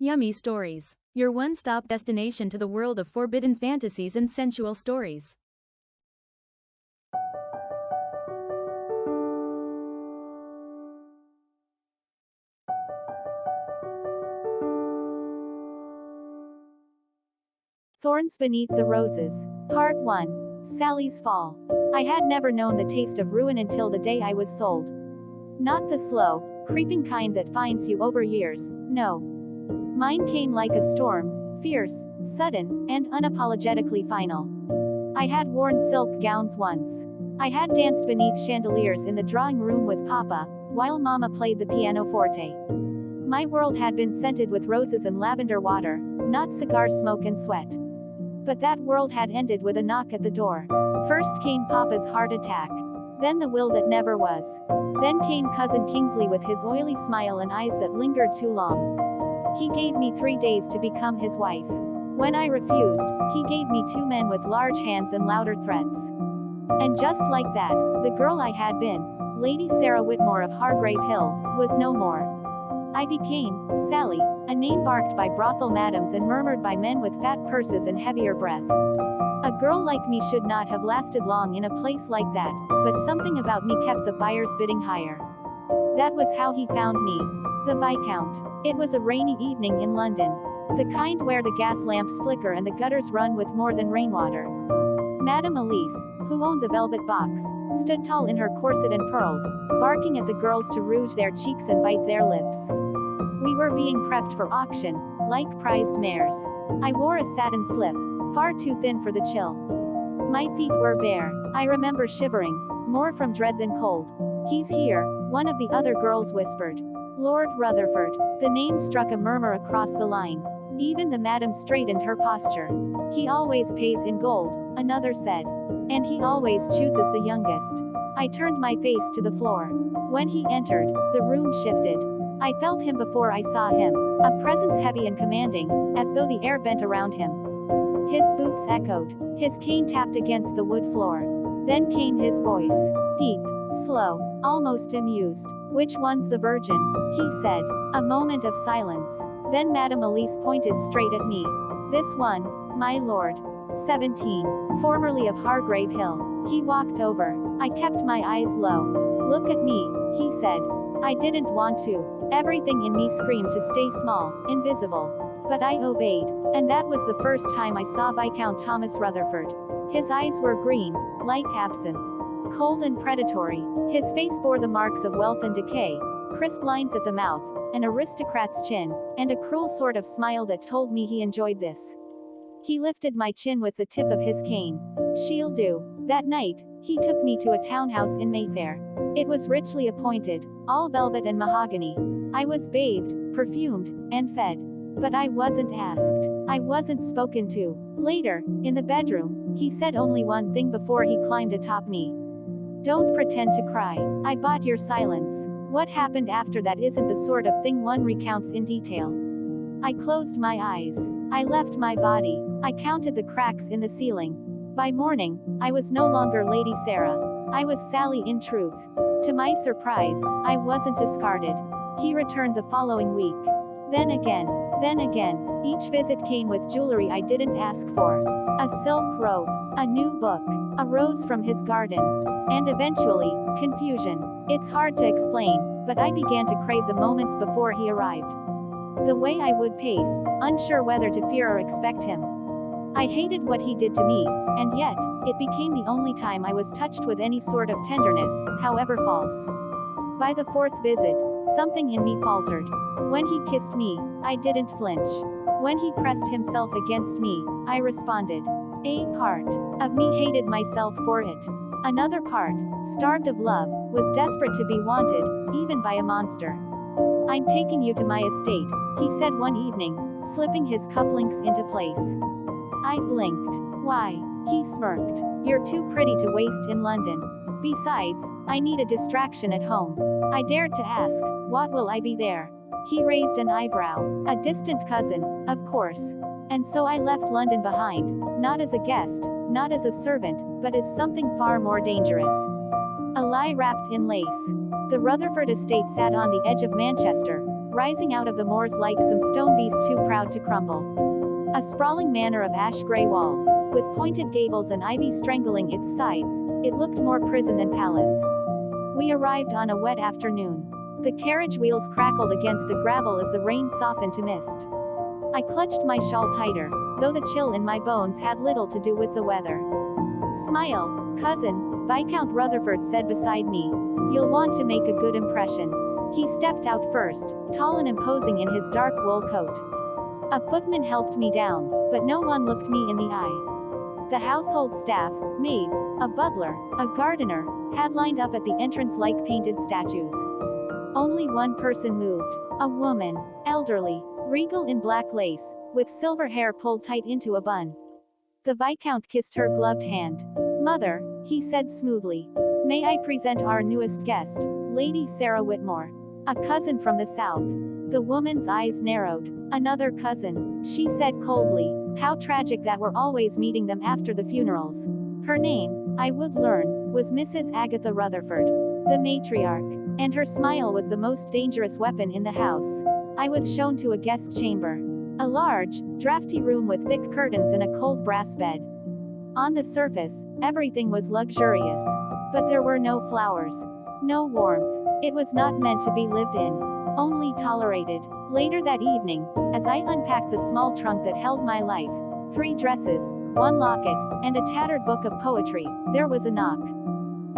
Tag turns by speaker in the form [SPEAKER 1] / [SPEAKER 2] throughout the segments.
[SPEAKER 1] Yummy Stories, your one-stop destination to the world of forbidden fantasies and sensual stories.
[SPEAKER 2] Thorns Beneath the Roses. Part 1. Sally's Fall. I had never known the taste of ruin until the day I was sold. Not the slow, creeping kind that finds you over years, no. Mine came like a storm, fierce, sudden, and unapologetically final. I had worn silk gowns once. I had danced beneath chandeliers in the drawing room with Papa, while Mama played the pianoforte. My world had been scented with roses and lavender water, not cigar smoke and sweat. But that world had ended with a knock at the door. First came Papa's heart attack. Then the will that never was. Then came Cousin Kingsley with his oily smile and eyes that lingered too long. He gave me 3 days to become his wife. When I refused, he gave me 2 men with large hands and louder threats. And just like that, the girl I had been, Lady Sarah Whitmore of Hargrave Hill, was no more. I became Sally, a name barked by brothel madams and murmured by men with fat purses and heavier breath. A girl like me should not have lasted long in a place like that, but something about me kept the buyers bidding higher. That was how he found me. The Viscount. It was a rainy evening in London. The kind where the gas lamps flicker and the gutters run with more than rainwater. Madame Elise, who owned the velvet box, stood tall in her corset and pearls, barking at the girls to rouge their cheeks and bite their lips. We were being prepped for auction, like prized mares. I wore a satin slip, far too thin for the chill. My feet were bare. I remember shivering, more from dread than cold. "He's here," one of the other girls whispered. "Lord Rutherford." The name struck a murmur across the line. Even the madam straightened her posture. "He always pays in gold," another said. "And he always chooses the youngest." I turned my face to the floor. When he entered, the room shifted. I felt him before I saw him, a presence heavy and commanding, as though the air bent around him. His boots echoed. His cane tapped against the wood floor. Then came his voice. Deep, slow, almost amused. "Which one's the virgin?" he said. A moment of silence. Then Madame Elise pointed straight at me. "This one, my lord. 17. Formerly of Hargrave Hill." He walked over. I kept my eyes low. "Look at me," he said. I didn't want to. Everything in me screamed to stay small, invisible. But I obeyed. And that was the first time I saw Viscount Thomas Rutherford. His eyes were green, like absinthe. Cold and predatory. His face bore the marks of wealth and decay, crisp lines at the mouth, an aristocrat's chin, and a cruel sort of smile that told me he enjoyed this. He lifted my chin with the tip of his cane. "She'll do." That night, he took me to a townhouse in Mayfair. It was richly appointed, all velvet and mahogany. I was bathed, perfumed, and fed. But I wasn't asked. I wasn't spoken to. Later, in the bedroom, he said only one thing before he climbed atop me. "Don't pretend to cry. I bought your silence." What happened after that isn't the sort of thing one recounts in detail. I closed my eyes. I left my body. I counted the cracks in the ceiling. By morning, I was no longer Lady Sarah. I was Sally in truth. To my surprise, I wasn't discarded. He returned the following week. Then again. Each visit came with jewelry I didn't ask for. A silk robe, a new book, a rose from his garden. And eventually, confusion. It's hard to explain, but I began to crave the moments before he arrived. The way I would pace, unsure whether to fear or expect him. I hated what he did to me, and yet, it became the only time I was touched with any sort of tenderness, however false. By the 4th visit, something in me faltered. When he kissed me, I didn't flinch. When he pressed himself against me, I responded. A part of me hated myself for it. Another part, starved of love, was desperate to be wanted, even by a monster. "I'm taking you to my estate," he said one evening, slipping his cufflinks into place. I blinked. "Why?" He smirked. "You're too pretty to waste in London. Besides, I need a distraction at home." I dared to ask, "What will I be there?" He raised an eyebrow. "A distant cousin, of course." And so I left London behind, not as a guest, not as a servant, but as something far more dangerous. A lie wrapped in lace. The Rutherford estate sat on the edge of Manchester, rising out of the moors like some stone beast too proud to crumble. A sprawling manor of ash-gray walls, with pointed gables and ivy strangling its sides, it looked more prison than palace. We arrived on a wet afternoon. The carriage wheels crackled against the gravel as the rain softened to mist. I clutched my shawl tighter, though the chill in my bones had little to do with the weather. "Smile, cousin," Viscount Rutherford said beside me. "You'll want to make a good impression." He stepped out first, tall and imposing in his dark wool coat. A footman helped me down, but no one looked me in the eye. The household staff, maids, a butler, a gardener, had lined up at the entrance like painted statues. Only one person moved, a woman, elderly, regal in black lace, with silver hair pulled tight into a bun. The Viscount kissed her gloved hand. "Mother," he said smoothly. "May I present our newest guest, Lady Sarah Whitmore. A cousin from the south." The woman's eyes narrowed. "Another cousin," she said coldly. How tragic that we're always meeting them after the funerals. Her name, I would learn, was Mrs. Agatha Rutherford, the matriarch. And her smile was the most dangerous weapon in the house. I was shown to a guest chamber. A large, drafty room with thick curtains and a cold brass bed. On the surface, everything was luxurious. But there were no flowers. No warmth. It was not meant to be lived in. Only tolerated. Later that evening, as I unpacked the small trunk that held my life, 3 dresses, 1 locket, and a tattered book of poetry, there was a knock.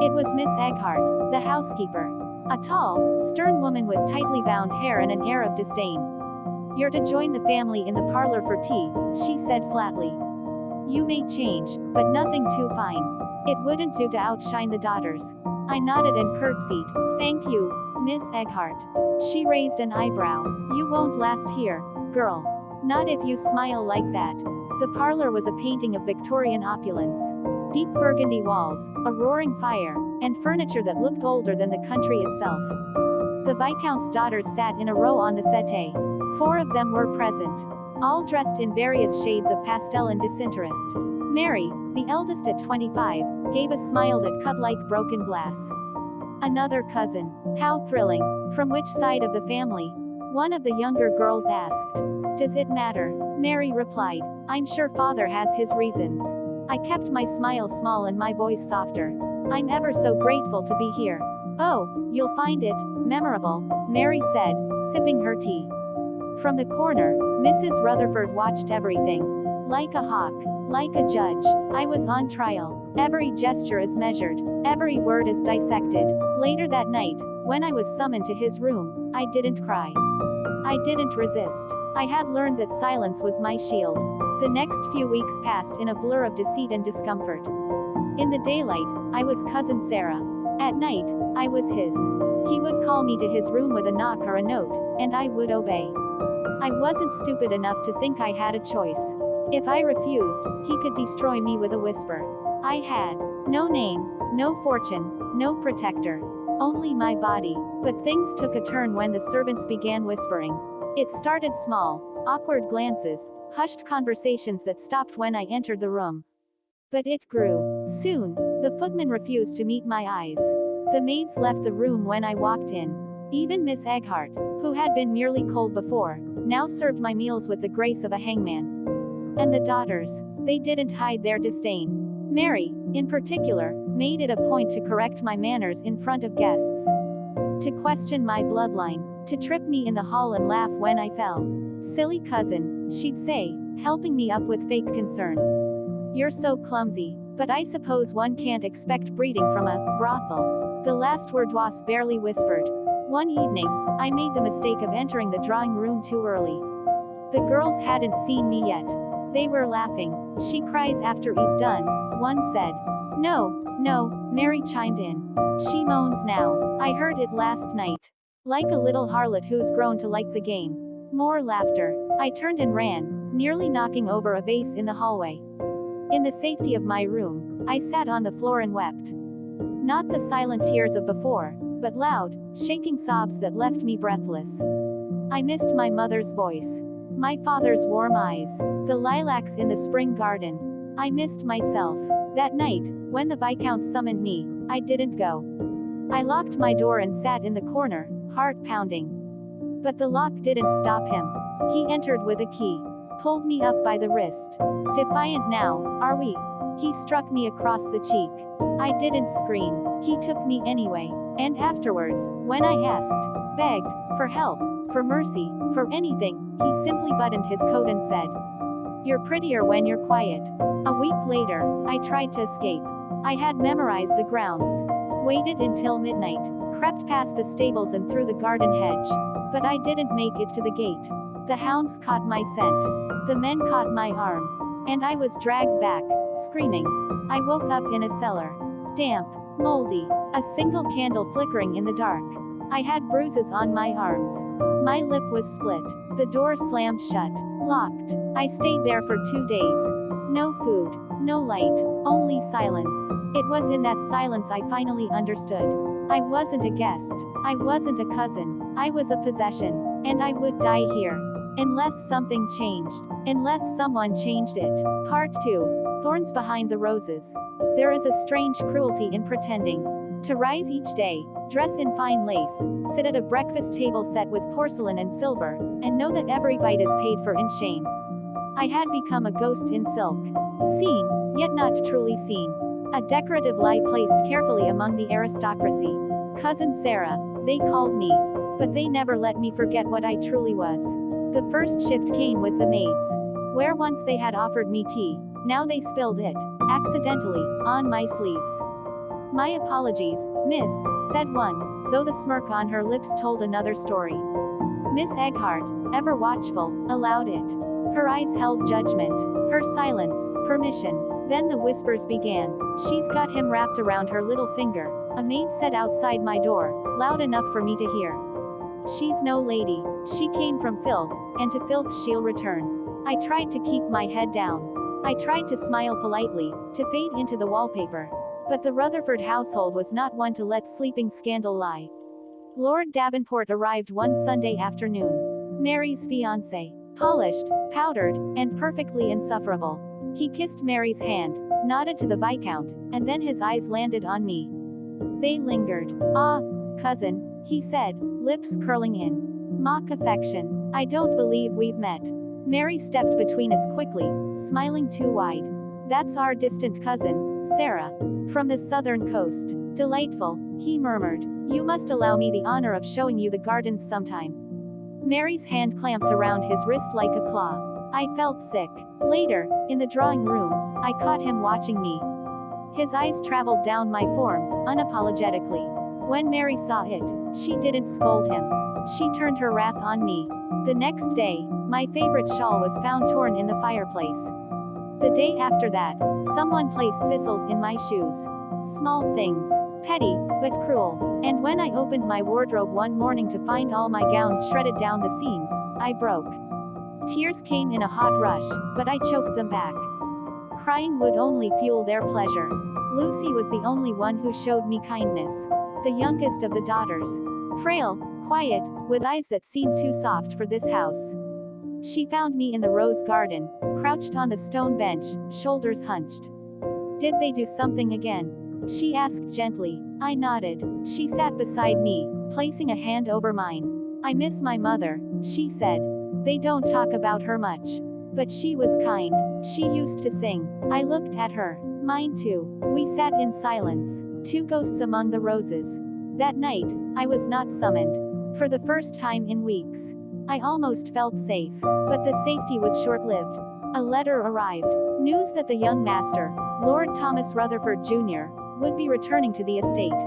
[SPEAKER 2] It was Miss Egghart, the housekeeper. A tall, stern woman with tightly bound hair and an air of disdain. "You're to join the family in the parlor for tea," she said flatly. "You may change, but nothing too fine. It wouldn't do to outshine the daughters." I nodded and curtsied. "Thank you, Miss Egghart." She raised an eyebrow. "You won't last here, girl. Not if you smile like that." The parlor was a painting of Victorian opulence. Deep burgundy walls, a roaring fire, and furniture that looked older than the country itself. The Viscount's daughters sat in a row on the settee. 4 of them were present, all dressed in various shades of pastel and disinterest. Mary, the eldest at 25, gave a smile that cut like broken glass. "Another cousin. How thrilling. From which side of the family?" one of the younger girls asked. "Does it matter?" Mary replied. "I'm sure father has his reasons." I kept my smile small and my voice softer. "I'm ever so grateful to be here." "Oh, you'll find it memorable," Mary said, sipping her tea. From the corner, Mrs. Rutherford watched everything. Like a hawk, like a judge, I was on trial. Every gesture is measured, every word is dissected. Later that night, when I was summoned to his room, I didn't cry. I didn't resist. I had learned that silence was my shield. The next few weeks passed in a blur of deceit and discomfort. In the daylight, I was Cousin Sarah. At night, I was his. He would call me to his room with a knock or a note, and I would obey. I wasn't stupid enough to think I had a choice. If I refused, he could destroy me with a whisper. I had no name, no fortune, no protector. Only my body. But things took a turn when the servants began whispering. It started small, awkward glances, hushed conversations that stopped when I entered the room. But it grew. Soon, the footman refused to meet my eyes. The maids left the room when I walked in. Even Miss Egghart, who had been merely cold before, now served my meals with the grace of a hangman. And the daughters, they didn't hide their disdain. Mary, in particular, made it a point to correct my manners in front of guests. To question my bloodline, to trip me in the hall and laugh when I fell. "Silly cousin," she'd say, helping me up with fake concern. "You're so clumsy, but I suppose one can't expect breeding from a brothel." The last word was barely whispered. One evening, I made the mistake of entering the drawing room too early. The girls hadn't seen me yet. They were laughing. "She cries after he's done," one said. No, Mary chimed in. "She moans now. I heard it last night. Like a little harlot who's grown to like the game." More laughter. I turned and ran, nearly knocking over a vase in the hallway. In the safety of my room, I sat on the floor and wept. Not the silent tears of before, but loud, shaking sobs that left me breathless. I missed my mother's voice, my father's warm eyes, the lilacs in the spring garden. I missed myself. That night, when the Viscount summoned me, I didn't go. I locked my door and sat in the corner, heart pounding. But the lock didn't stop him. He entered with a key, pulled me up by the wrist. Defiant now, are we? He struck me across the cheek. I didn't scream. He took me anyway. And afterwards, when I asked, begged, for help, for mercy, for anything, he simply buttoned his coat and said, "You're prettier when you're quiet." A week later, I tried to escape. I had memorized the grounds. Waited until midnight, crept past the stables and through the garden hedge. But I didn't make it to the gate. The hounds caught my scent. The men caught my arm. And I was dragged back, screaming. I woke up in a cellar. Damp, moldy, a single candle flickering in the dark. I had bruises on my arms. My lip was split. The door slammed shut. Locked. I stayed there for 2 days. No food, no light, only silence. It was in that silence I finally understood. I wasn't a guest. I wasn't a cousin. I was a possession. And I would die here. Unless something changed. Unless someone changed it. Part 2. Thorns behind the roses. There is a strange cruelty in pretending to rise each day, dress in fine lace, sit at a breakfast table set with porcelain and silver, and know that every bite is paid for in shame. I had become a ghost in silk. Seen, yet not truly seen. A decorative lie placed carefully among the aristocracy. Cousin Sarah, they called me. But they never let me forget what I truly was. The first shift came with the maids. Where once they had offered me tea, now they spilled it, accidentally, on my sleeves. "My apologies, miss," said one, though the smirk on her lips told another story. Miss Egghart, ever watchful, allowed it. Her eyes held judgment. Her silence, permission. Then the whispers began. "She's got him wrapped around her little finger," a maid said outside my door, loud enough for me to hear. "She's no lady. She came from filth, and to filth she'll return." I tried to keep my head down. I tried to smile politely, to fade into the wallpaper. But the Rutherford household was not one to let sleeping scandal lie. Lord Davenport arrived one Sunday afternoon. Mary's fiancé. Polished, powdered, and perfectly insufferable. He kissed Mary's hand, nodded to the Viscount, and then his eyes landed on me. They lingered. "Ah, cousin," he said, lips curling in mock affection. "I don't believe we've met." Mary stepped between us quickly, smiling too wide. "That's our distant cousin, Sarah. From the southern coast. Delightful," he murmured. "You must allow me the honor of showing you the gardens sometime." Mary's hand clamped around his wrist like a claw. I felt sick. Later, in the drawing room, I caught him watching me. His eyes traveled down my form, unapologetically. When Mary saw it, she didn't scold him. She turned her wrath on me. The next day, my favorite shawl was found torn in the fireplace. The day after that, someone placed thistles in my shoes. Small things. Petty, but cruel. And when I opened my wardrobe one morning to find all my gowns shredded down the seams, I broke. Tears came in a hot rush, but I choked them back. Crying would only fuel their pleasure. Lucy was the only one who showed me kindness. The youngest of the daughters. Frail, quiet, with eyes that seemed too soft for this house. She found me in the rose garden, crouched on the stone bench, shoulders hunched. "Did they do something again?" she asked gently. I nodded. She sat beside me, placing a hand over mine. "I miss my mother," she said. "They don't talk about her much. But she was kind. She used to sing." I looked at her. Mine too. We sat in silence, two ghosts among the roses. That night, I was not summoned. For the first time in weeks. I almost felt safe. But the safety was short-lived. A letter arrived. News that the young master, Lord Thomas Rutherford Jr., would be returning to the estate.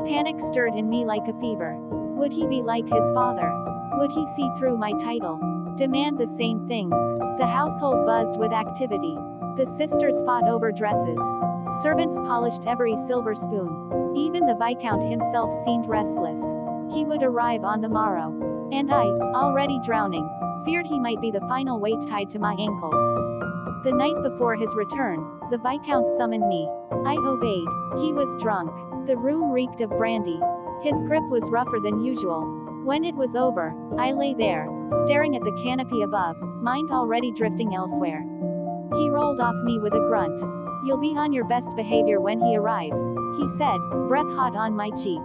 [SPEAKER 2] Panic stirred in me like a fever. Would he be like his father? Would he see through my title? Demand the same things? The household buzzed with activity. The sisters fought over dresses. Servants polished every silver spoon. Even the Viscount himself seemed restless. He would arrive on the morrow. And I, already drowning, feared he might be the final weight tied to my ankles. The night before his return, the Viscount summoned me. I obeyed. He was drunk. The room reeked of brandy. His grip was rougher than usual. When it was over, I lay there, staring at the canopy above, mind already drifting elsewhere. He rolled off me with a grunt. "You'll be on your best behavior when he arrives," he said, breath hot on my cheek.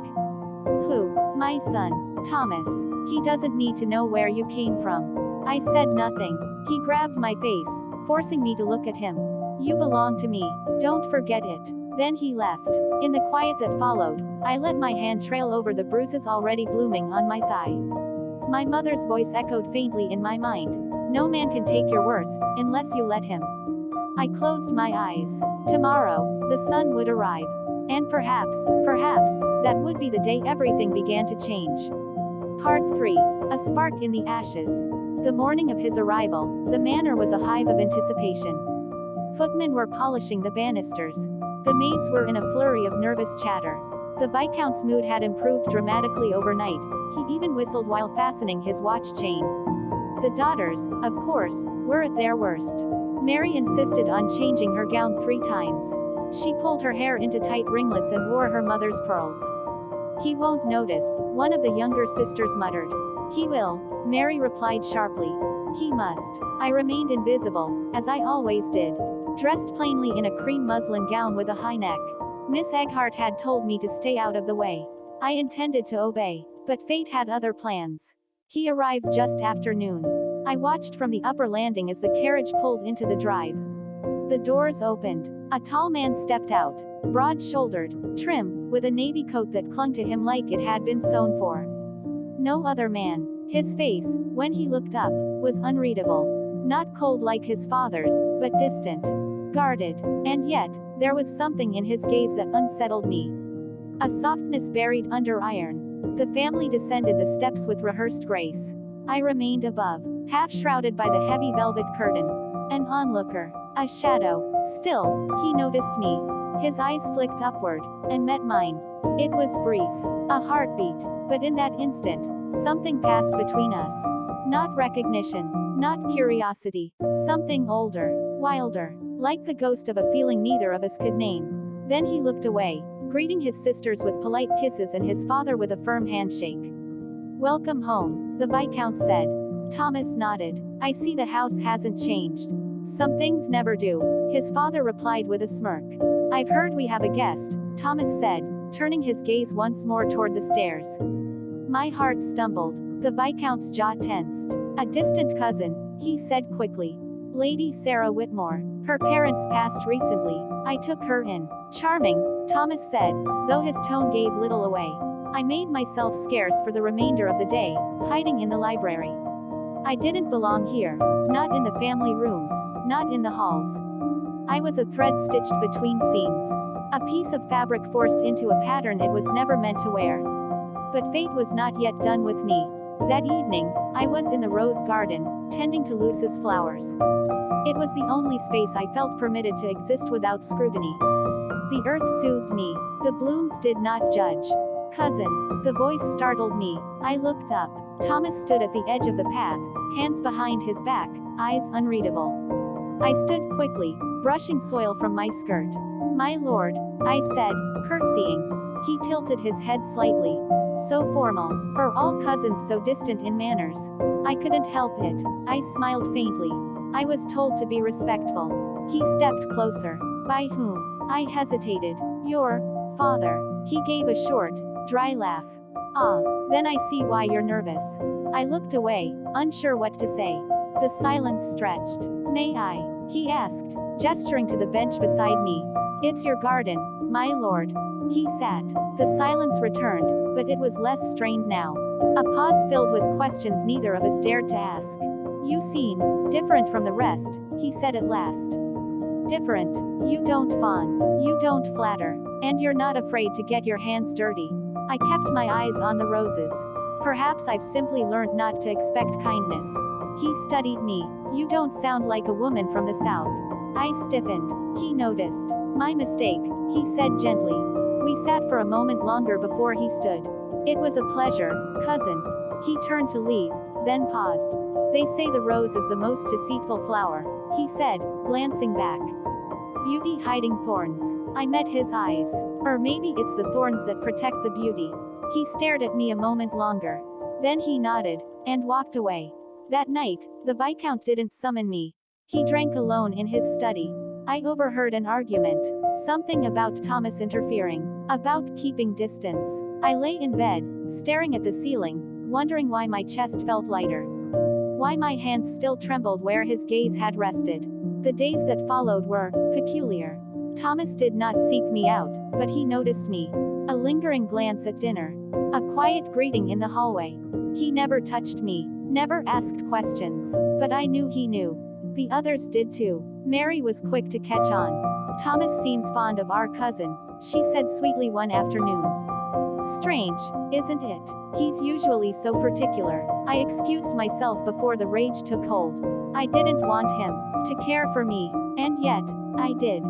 [SPEAKER 2] "Who? My son, Thomas." He doesn't need to know where you came from. I said nothing. He grabbed my face, forcing me to look at him. You belong to me. Don't forget it. Then he left. In the quiet that followed, I let my hand trail over the bruises already blooming on my thigh. My mother's voice echoed faintly in my mind. No man can take your worth, unless you let him. I closed my eyes. Tomorrow, the sun would arrive. And perhaps, that would be the day everything began to change. Part 3. A spark in the ashes. The morning of his arrival, the manor was a hive of anticipation. Footmen were polishing the banisters. The maids were in a flurry of nervous chatter. The Viscount's mood had improved dramatically overnight. He even whistled while fastening his watch chain. The daughters, of course, were at their worst. Mary insisted on changing her gown 3 times. She pulled her hair into tight ringlets and wore her mother's pearls. He won't notice, one of the younger sisters muttered. He will, Mary replied sharply. He must. I remained invisible, as I always did. Dressed plainly in a cream muslin gown with a high neck. Miss Eghart had told me to stay out of the way. I intended to obey, but fate had other plans. He arrived just after noon. I watched from the upper landing as the carriage pulled into the drive. The doors opened. A tall man stepped out, broad-shouldered, trim, with a navy coat that clung to him like it had been sewn for. No other man. His face, when he looked up, was unreadable. Not cold like his father's, but distant. Guarded. And yet, there was something in his gaze that unsettled me. A softness buried under iron. The family descended the steps with rehearsed grace. I remained above, half shrouded by the heavy velvet curtain. An onlooker. A shadow. Still, he noticed me. His eyes flicked upward, and met mine. It was brief. A heartbeat. But in that instant, something passed between us. Not recognition. Not curiosity. Something older. Wilder. Like the ghost of a feeling neither of us could name. Then he looked away, greeting his sisters with polite kisses and his father with a firm handshake. Welcome home, the Viscount said. Thomas nodded. I see the house hasn't changed. Some things never do, his father replied with a smirk. I've heard we have a guest, Thomas said, turning his gaze once more toward the stairs. My heart stumbled. The Viscount's jaw tensed. A distant cousin, he said quickly. Lady Sarah Whitmore. Her parents passed recently. I took her in. Charming, Thomas said, though his tone gave little away. I made myself scarce for the remainder of the day, hiding in the library. I didn't belong here. Not in the family rooms. Not in the halls. I was a thread stitched between seams. A piece of fabric forced into a pattern it was never meant to wear. But fate was not yet done with me. That evening, I was in the rose garden, tending to Luce's flowers. It was the only space I felt permitted to exist without scrutiny. The earth soothed me. The blooms did not judge. Cousin. The voice startled me. I looked up. Thomas stood at the edge of the path, hands behind his back, eyes unreadable. I stood quickly, brushing soil from my skirt. My lord, I said, curtsying. He tilted his head slightly. So formal. Are all cousins so distant in manners? I couldn't help it. I smiled faintly. I was told to be respectful. He stepped closer. By whom? I hesitated. Your father. He gave a short, dry laugh. Ah, then I see why you're nervous. I looked away, unsure what to say. The silence stretched. May I? He asked, gesturing to the bench beside me. It's your garden, my lord. He sat. The silence returned, but it was less strained now. A pause filled with questions neither of us dared to ask. You seem different from the rest, he said at last. Different. You don't fawn. You don't flatter. And you're not afraid to get your hands dirty. I kept my eyes on the roses. Perhaps I've simply learned not to expect kindness. He studied me. You don't sound like a woman from the south. I stiffened. He noticed. My mistake, he said gently. We sat for a moment longer before he stood. It was a pleasure, cousin. He turned to leave, then paused. They say the rose is the most deceitful flower, he said, glancing back. Beauty hiding thorns. I met his eyes. Or maybe it's the thorns that protect the beauty. He stared at me a moment longer. Then he nodded, and walked away. That night, the Viscount didn't summon me. He drank alone in his study. I overheard an argument. Something about Thomas interfering. About keeping distance. I lay in bed, staring at the ceiling, wondering why my chest felt lighter. Why my hands still trembled where his gaze had rested. The days that followed were peculiar. Thomas did not seek me out, but he noticed me. A lingering glance at dinner. A quiet greeting in the hallway. He never touched me, never asked questions, but I knew he knew. The others did too. Mary was quick to catch on. Thomas seems fond of our cousin, she said sweetly one afternoon. Strange, isn't it? He's usually so particular. I excused myself before the rage took hold. I didn't want him to care for me, and yet, I did.